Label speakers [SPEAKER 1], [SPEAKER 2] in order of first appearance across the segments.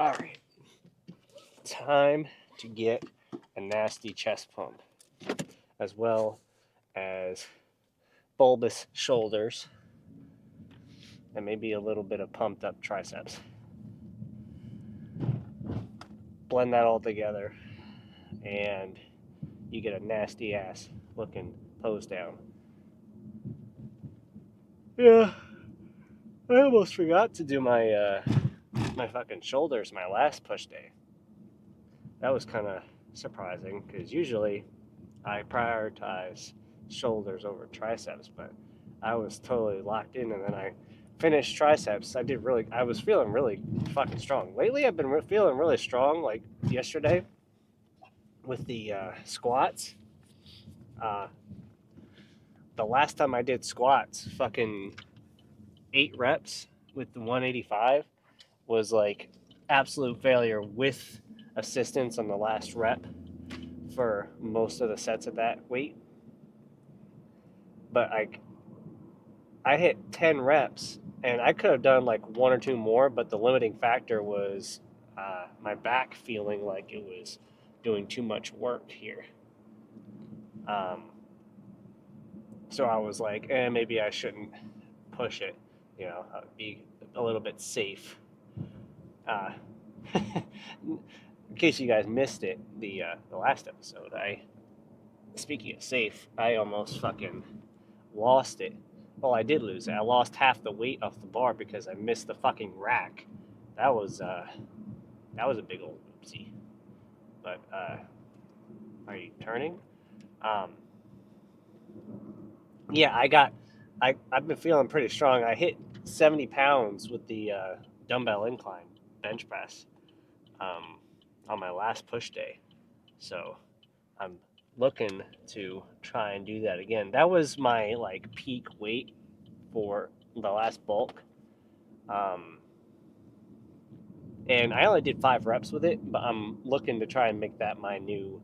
[SPEAKER 1] All right, time to get a nasty chest pump, as well as bulbous shoulders, and maybe a little bit of pumped up triceps. Blend that all together, and you get a nasty ass looking pose down. Yeah, I almost forgot to do my fucking shoulders my last push day. That was kind of surprising because usually I prioritize shoulders over triceps, but I was totally locked in, and then I finished triceps. I was feeling really fucking strong. Lately, I've been feeling really strong. Like yesterday with the squats. Uh, the last time I did squats, fucking 8 reps with the 185 was like absolute failure with assistance on the last rep for most of the sets at that weight. But I hit 10 reps and I could have done like one or two more, but the limiting factor was my back feeling like it was doing too much work here. Um, so I was like, maybe I shouldn't push it, be a little bit safe. Uh, in case you guys missed it, the last episode, speaking of safe, I almost fucking lost it. Well, I did lose it. I lost half the weight off the bar because I missed the fucking rack. That was a big old oopsie. But are you turning? Um, yeah, I've been feeling pretty strong. I hit 70 pounds with the dumbbell incline bench press um, on my last push day. So I'm looking to try and do that again. That was my like peak weight for the last bulk. Um, and I only did 5 reps with it, but I'm looking to try and make that my new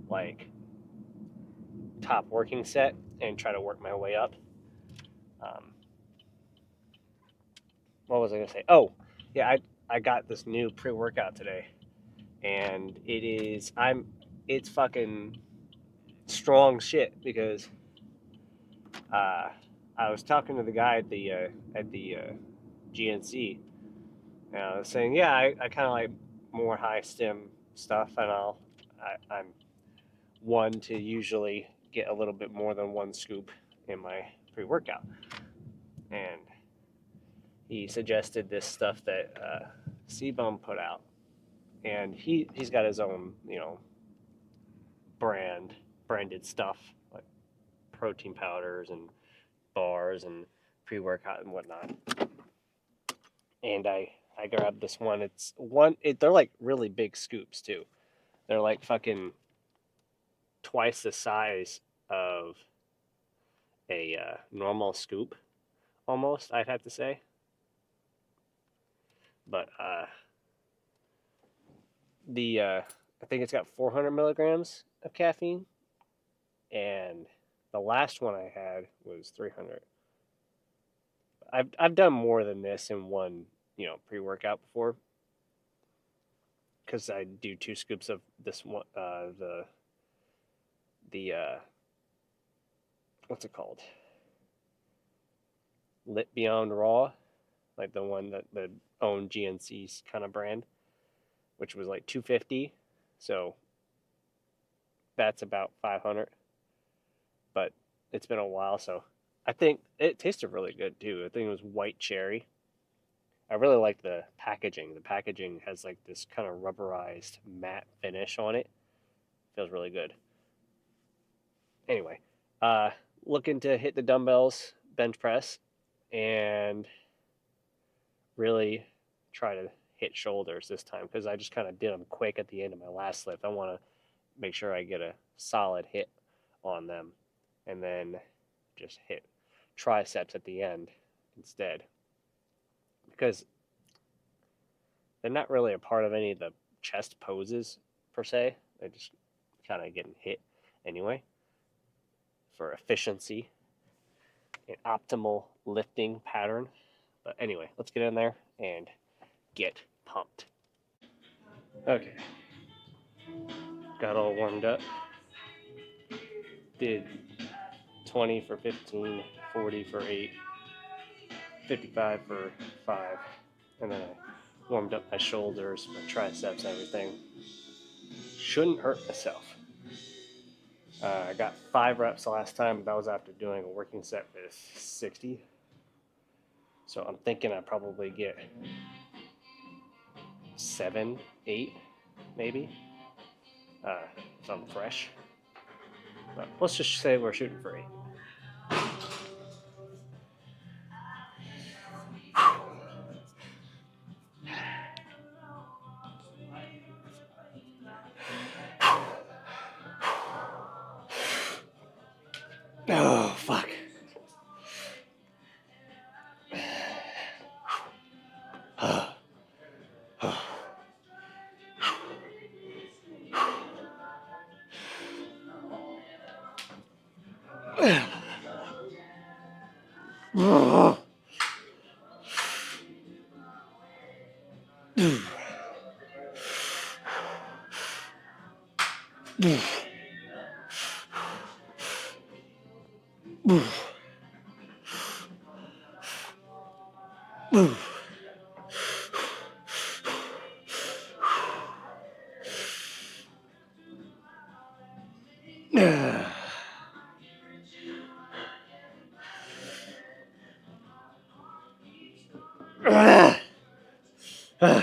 [SPEAKER 1] like top working set and try to work my way up. Um, what was I gonna say? Oh, yeah, I got this new pre workout today, and it's fucking strong shit because uh, I was talking to the guy at the GNC, and I was saying, yeah, I kind of like more high stim stuff, and I'm one to usually get a little bit more than one scoop in my pre workout, and he suggested this stuff that C-Bum put out, and he's got his own branded stuff like protein powders and bars and pre workout and whatnot. And I grabbed this one. They're like really big scoops too. They're like fucking twice the size of a normal scoop, almost. I'd have to say, but the I think it's got 400 milligrams of caffeine, and the last one I had was 300. I've done more than this in one pre workout before because I do 2 scoops of this one the what's it called, Lit Beyond Raw, like the one that the own GNC's kind of brand, which was like 250. So that's about 500. But it's been a while, so I think it tasted really good too. I think it was white cherry. I really like the packaging. The packaging has like this kind of rubberized matte finish on it. Feels really good. Anyway, uh, looking to hit the dumbbells, bench press, and really try to hit shoulders this time because I just kind of did them quick at the end of my last lift. I want to make sure I get a solid hit on them and then just hit triceps at the end instead because they're not really a part of any of the chest poses per se. They're just kind of getting hit anyway for efficiency and optimal lifting pattern. But anyway, let's get in there and get pumped. Okay, got all warmed up. Did 20 for 15, 40 for 8, 55 for 5, and then I warmed up my shoulders, my triceps, everything. Shouldn't hurt myself. I got 5 reps the last time, but that was after doing a working set with 60. So I'm thinking I probably get 7, 8, maybe, if I'm fresh. But let's just say we're shooting for 8. Oh, fuck.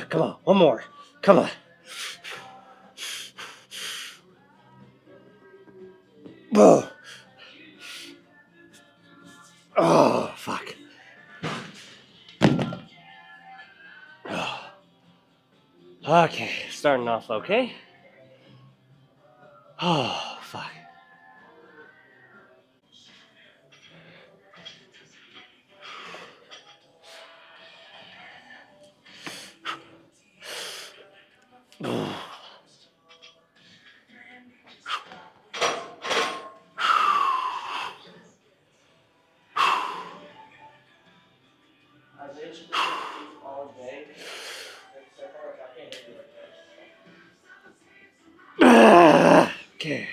[SPEAKER 1] Come on, one more. Come on. Oh, oh fuck. Oh. Okay, starting off okay. Oh, fuck. I basically eat all day. Okay.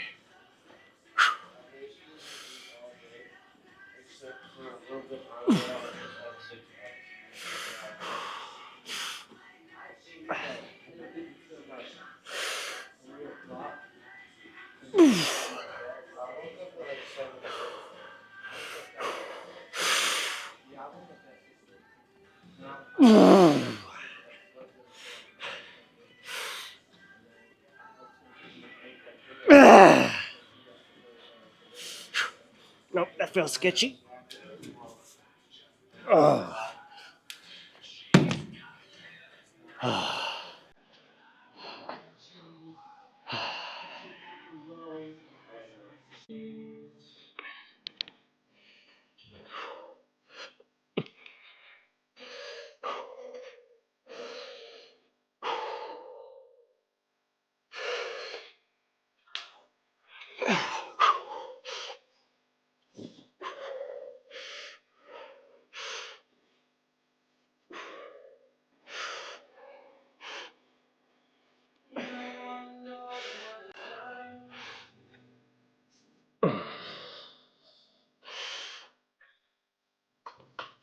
[SPEAKER 1] Nope, that feels sketchy. Oh.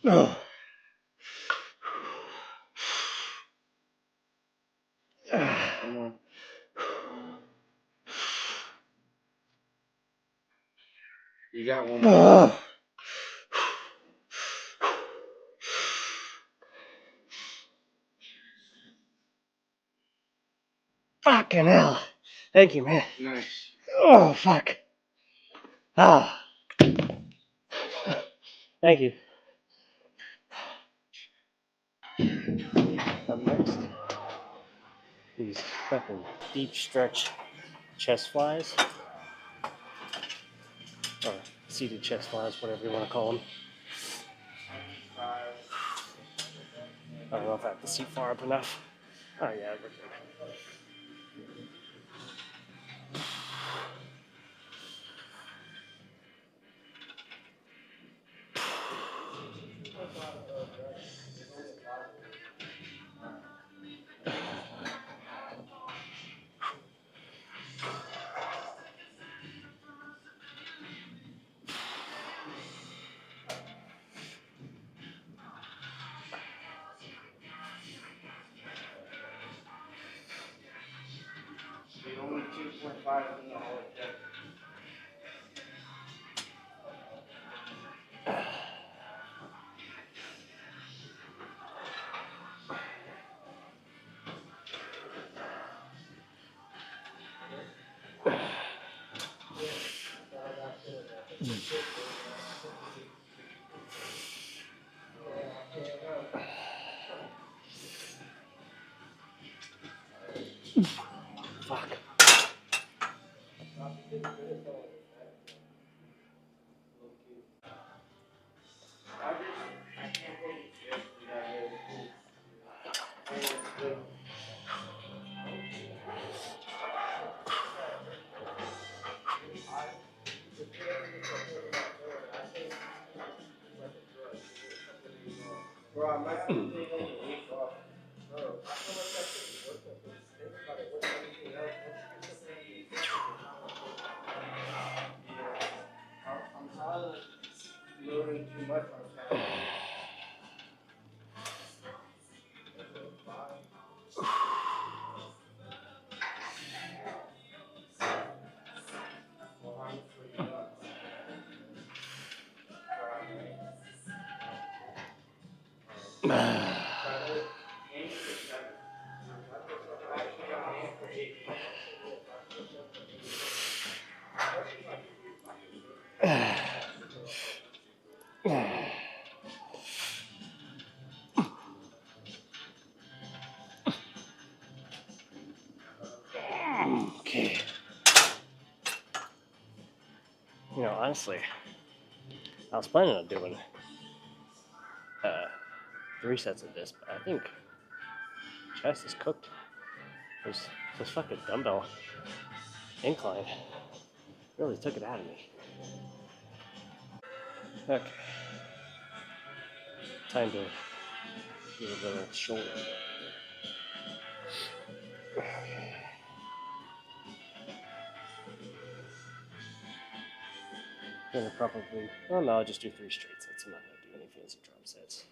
[SPEAKER 1] Oh. Come on. You got one more. Oh. Fucking hell. Thank you, man. Nice. Oh, fuck. Ah. Thank you. Up next, these fucking deep stretch chest flies, or seated chest flies, whatever you want to call them. I don't know if I have the seat far up enough. Oh yeah, we're good. Fuck. Okay. You know, honestly, I was planning on doing 3 sets of this, but I think chest is cooked. This fucking dumbbell incline really took it out of me. Okay. Time to do a little shoulder. Gonna probably, well, no, I'll just do 3 straight sets. I'm not gonna do any fancy drum sets.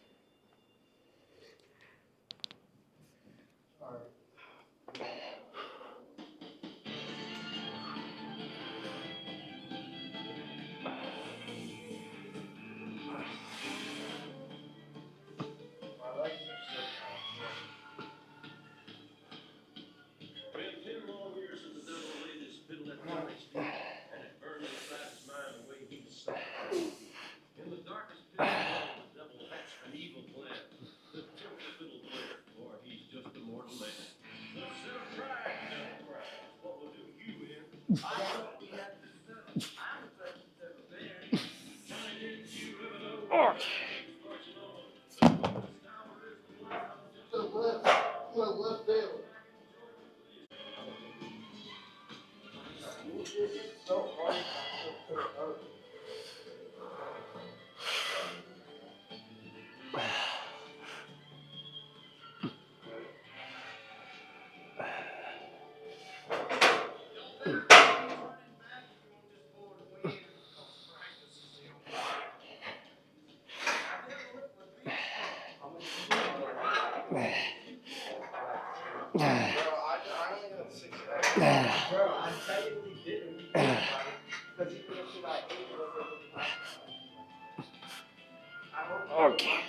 [SPEAKER 1] Okay.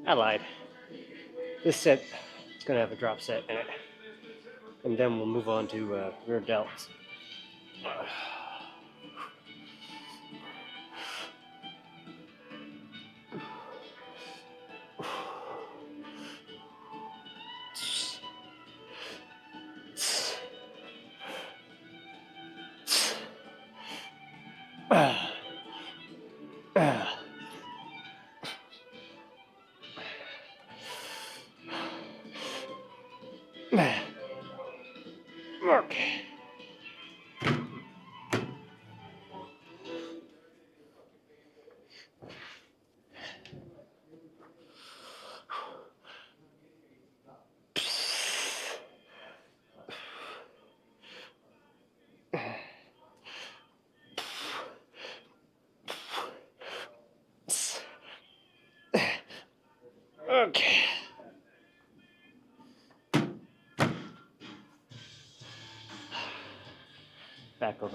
[SPEAKER 1] I lied. This set is going to have a drop set in it. And then we'll move on to rear delts. Okay.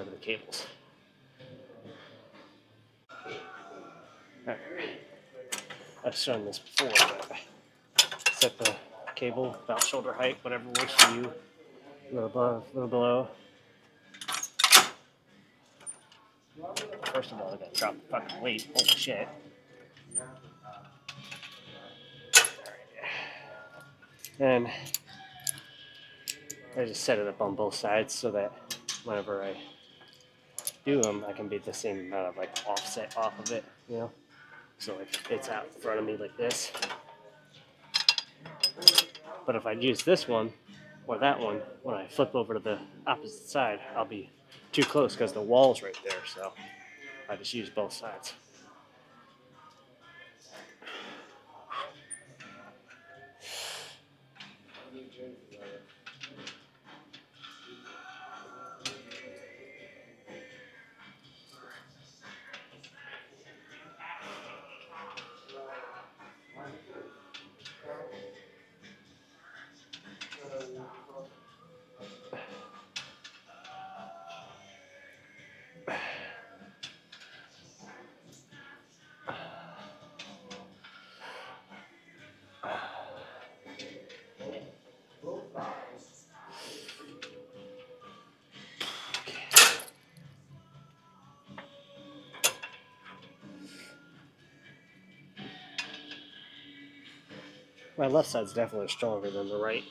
[SPEAKER 1] over to the cables. Right. I've shown this before, but set the cable about shoulder height, whatever works for you. A little above, a little below. First of all, I gotta drop the fucking weight. Holy shit. And I just set it up on both sides so that whenever I do them, I can be the same amount of like offset off of it, you know? So like it's out in front of me like this. But if I use this one or that one, when I flip over to the opposite side, I'll be too close because the wall's right there. So I just use both sides. My left side's definitely stronger than the right.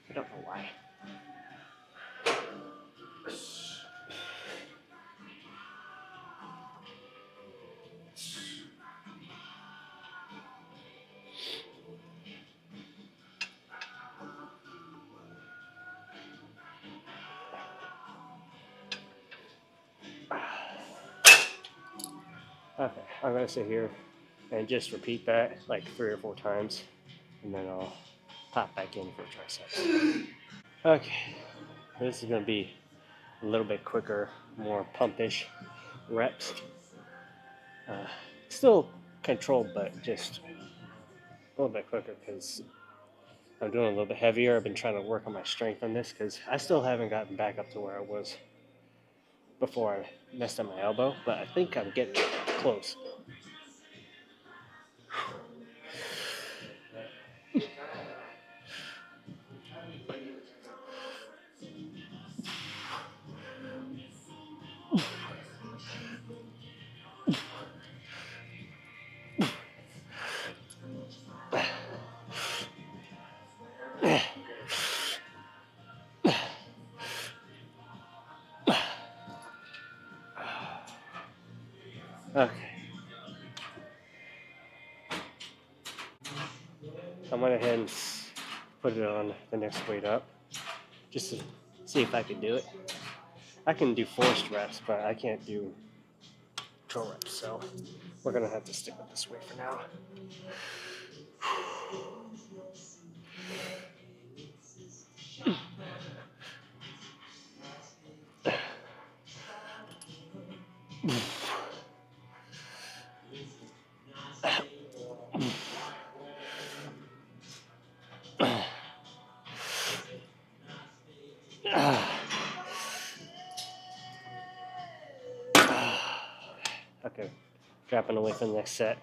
[SPEAKER 1] I don't know why. Okay, I'm gonna sit here and just repeat that like 3 or 4 times, and then I'll pop back in for triceps. Okay, this is gonna be a little bit quicker, more pumpish reps. Still controlled, but just a little bit quicker because I'm doing a little bit heavier. I've been trying to work on my strength on this because I still haven't gotten back up to where I was before I messed up my elbow, but I think I'm getting close. Okay. I went ahead and put it on the next weight up just to see if I could do it. I can do forced reps, but I can't do control reps, so we're gonna have to stick with this weight for now. Okay, dropping away for the next set,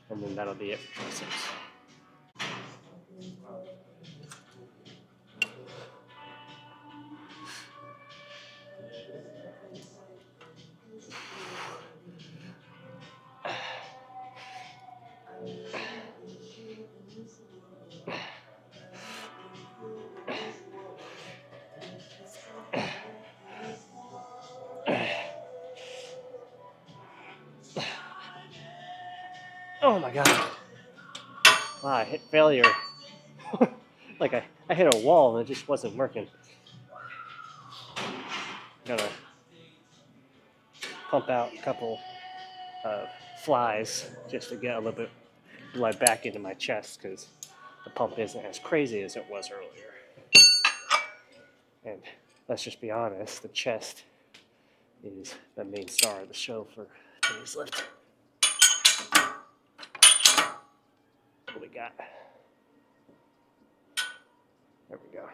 [SPEAKER 1] and then that'll be it for triceps. Oh my god. Wow, I hit failure. Like I hit a wall and it just wasn't working. Gotta pump out a couple of flies just to get a little bit blood back into my chest because the pump isn't as crazy as it was earlier. And let's just be honest, the chest is the main star of the show for today's lift. What we got? There we go.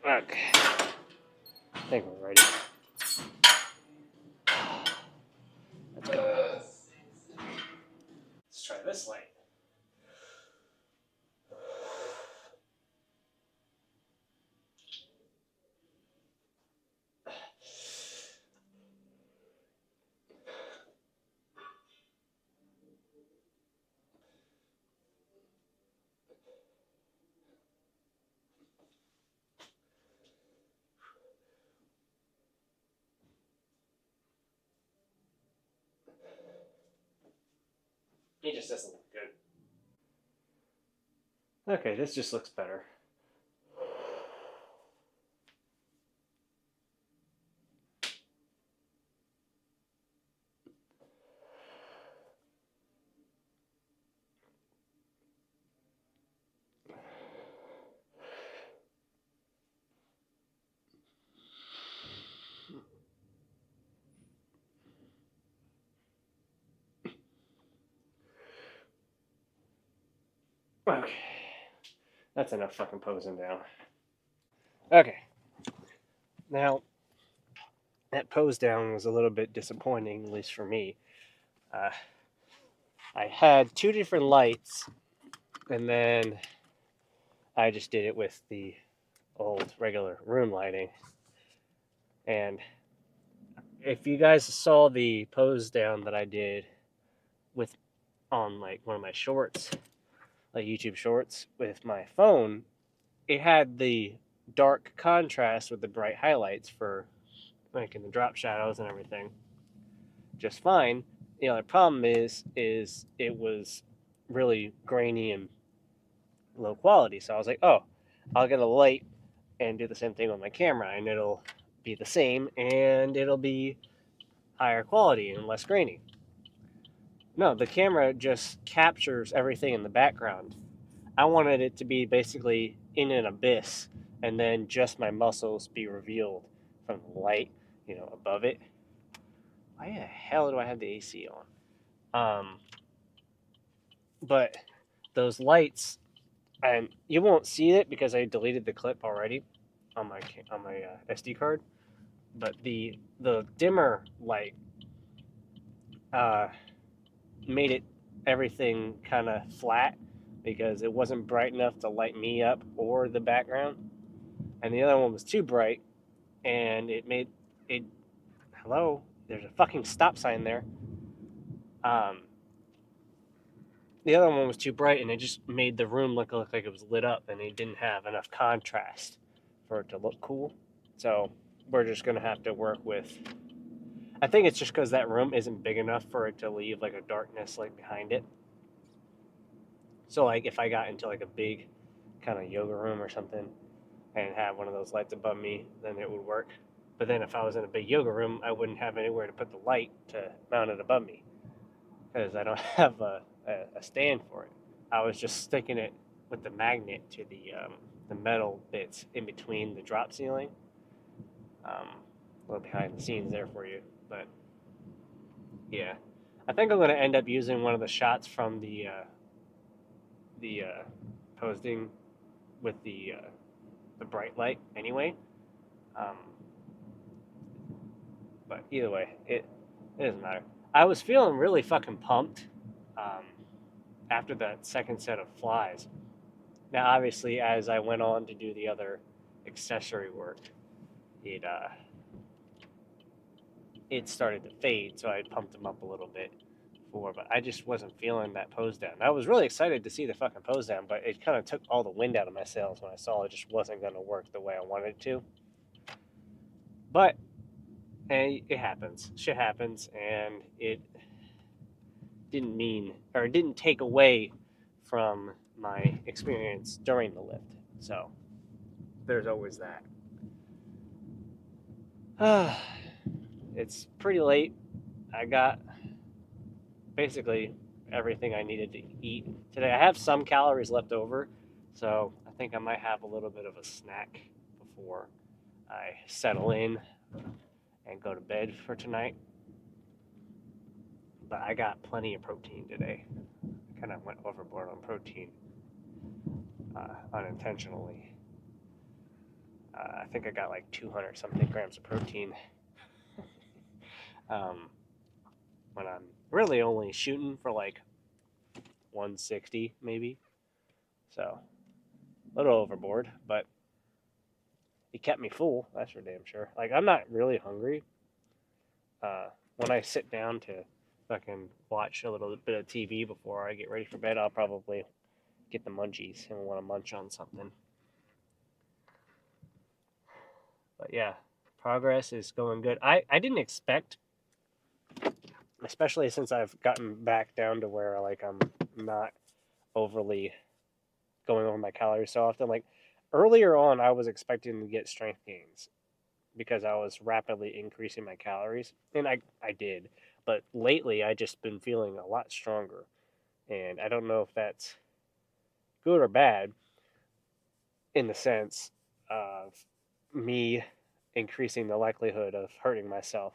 [SPEAKER 1] Okay. I think we're ready. Let's go. Let's try this light. It just doesn't look good. Okay, this just looks better. Okay. That's enough fucking posing down. Okay. Now, that pose down was a little bit disappointing, at least for me. Uh, I had two different lights, and then I just did it with the old regular room lighting. And if you guys saw the pose down that I did with on like one of my shorts, like YouTube shorts with my phone, it had the dark contrast with the bright highlights for making the drop shadows and everything just fine. The only problem is it was really grainy and low quality. So I was like, oh, I'll get a light and do the same thing with my camera, and it'll be the same, and it'll be higher quality and less grainy. No, the camera just captures everything in the background. I wanted it to be basically in an abyss, and then just my muscles be revealed from the light, above it. Why the hell do I have the AC on? But those lights, and you won't see it because I deleted the clip already on my SD card. But the dimmer light uh, made it everything kind of flat because it wasn't bright enough to light me up or the background, and the other one was too bright, and it made it. Hello, there's a fucking stop sign there. Um, the other one was too bright, and it just made the room look like it was lit up, and it didn't have enough contrast for it to look cool. So we're just gonna have to work with. I think it's just because that room isn't big enough for it to leave like a darkness like behind it. So like if I got into like a big kind of yoga room or something and have one of those lights above me, then it would work. But then if I was in a big yoga room, I wouldn't have anywhere to put the light to mount it above me because I don't have a stand for it. I was just sticking it with the magnet to the metal bits in between the drop ceiling. A little behind the scenes there for you, but yeah, I think I'm going to end up using one of the shots from the posting with the bright light anyway. Um, but either way, it doesn't matter. I was feeling really fucking pumped um, after that second set of flies. Now, obviously, as I went on to do the other accessory work, it uh, it started to fade, so I pumped them up a little bit before, but I just wasn't feeling that pose down. I was really excited to see the fucking pose down, but it kind of took all the wind out of my sails when I saw it just wasn't going to work the way I wanted it to. But hey, it happens. Shit happens, and it didn't take away from my experience during the lift. So there's always that. It's pretty late. I got basically everything I needed to eat today. I have some calories left over, so I think I might have a little bit of a snack before I settle in and go to bed for tonight. But I got plenty of protein today. I kind of went overboard on protein unintentionally. I think I got like 200 something grams of protein. um, when I'm really only shooting for like 160 maybe. So a little overboard, but it kept me full. That's for damn sure. Like I'm not really hungry. When I sit down to fucking watch a little bit of TV before I get ready for bed, I'll probably get the munchies and want to munch on something. But yeah, progress is going good. I didn't expect, especially since I've gotten back down to where like I'm not overly going over my calories so often. Like earlier on, I was expecting to get strength gains because I was rapidly increasing my calories, and I did. But lately, I just been feeling a lot stronger, and I don't know if that's good or bad in the sense of me increasing the likelihood of hurting myself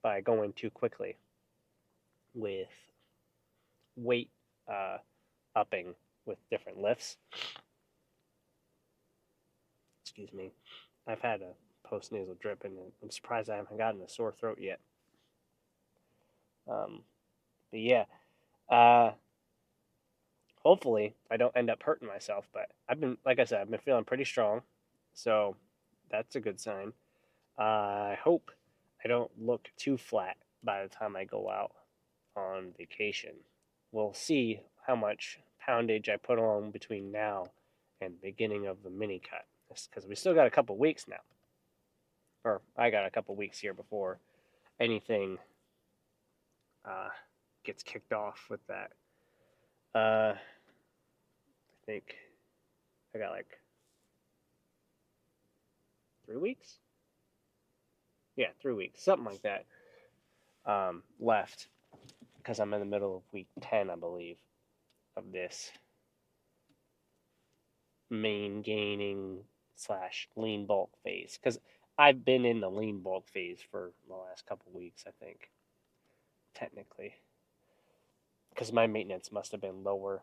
[SPEAKER 1] by going too quickly with weight uh, upping with different lifts. Excuse me. I've had a post nasal drip, and I'm surprised I haven't gotten a sore throat yet. Um, but yeah, uh, hopefully I don't end up hurting myself. But I've been, like I said, I've been feeling pretty strong, so that's a good sign. I hope I don't look too flat by the time I go out on vacation. We'll see how much poundage I put on between now and the beginning of the mini cut, because we still got a couple weeks now, or I got a couple weeks here before anything uh, gets kicked off with that. I think I got like 3 weeks. Yeah, 3 weeks, something like that, left because I'm in the middle of week 10, I believe, of this main gaining slash lean bulk phase. Because I've been in the lean bulk phase for the last couple weeks, I think, technically. Because my maintenance must have been lower.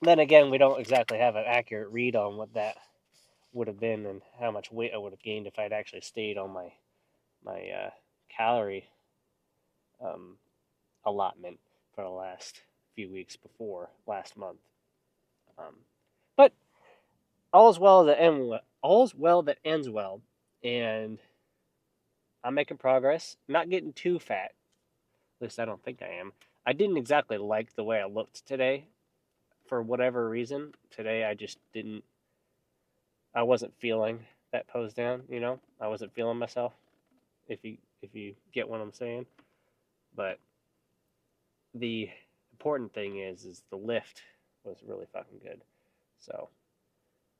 [SPEAKER 1] Then again, we don't exactly have an accurate read on what that would have been and how much weight I would have gained if I'd actually stayed on my calorie um, allotment for the last few weeks before last month. But all's well that all's well that ends well, and I'm making progress. Not getting too fat. At least I don't think I am. I didn't exactly like the way I looked today, for whatever reason. Today I just didn't. I wasn't feeling that pose down. I wasn't feeling myself. If you get what I'm saying, but the important thing is the lift was really fucking good. So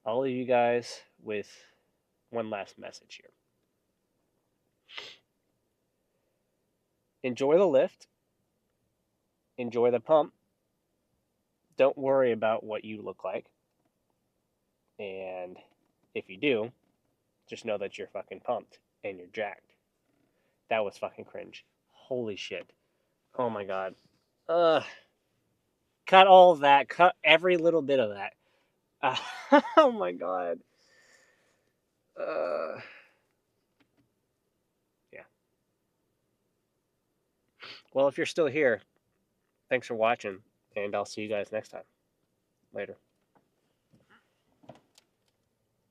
[SPEAKER 1] I'll leave you guys with one last message here. Enjoy the lift. Enjoy the pump. Don't worry about what you look like. And if you do, just know that you're fucking pumped and you're jacked. That was fucking cringe. Holy shit. Oh my god. Uh, cut all of that. Cut every little bit of that. Oh my god. Uh, yeah. Well, if you're still here, thanks for watching, and I'll see you guys next time. Later.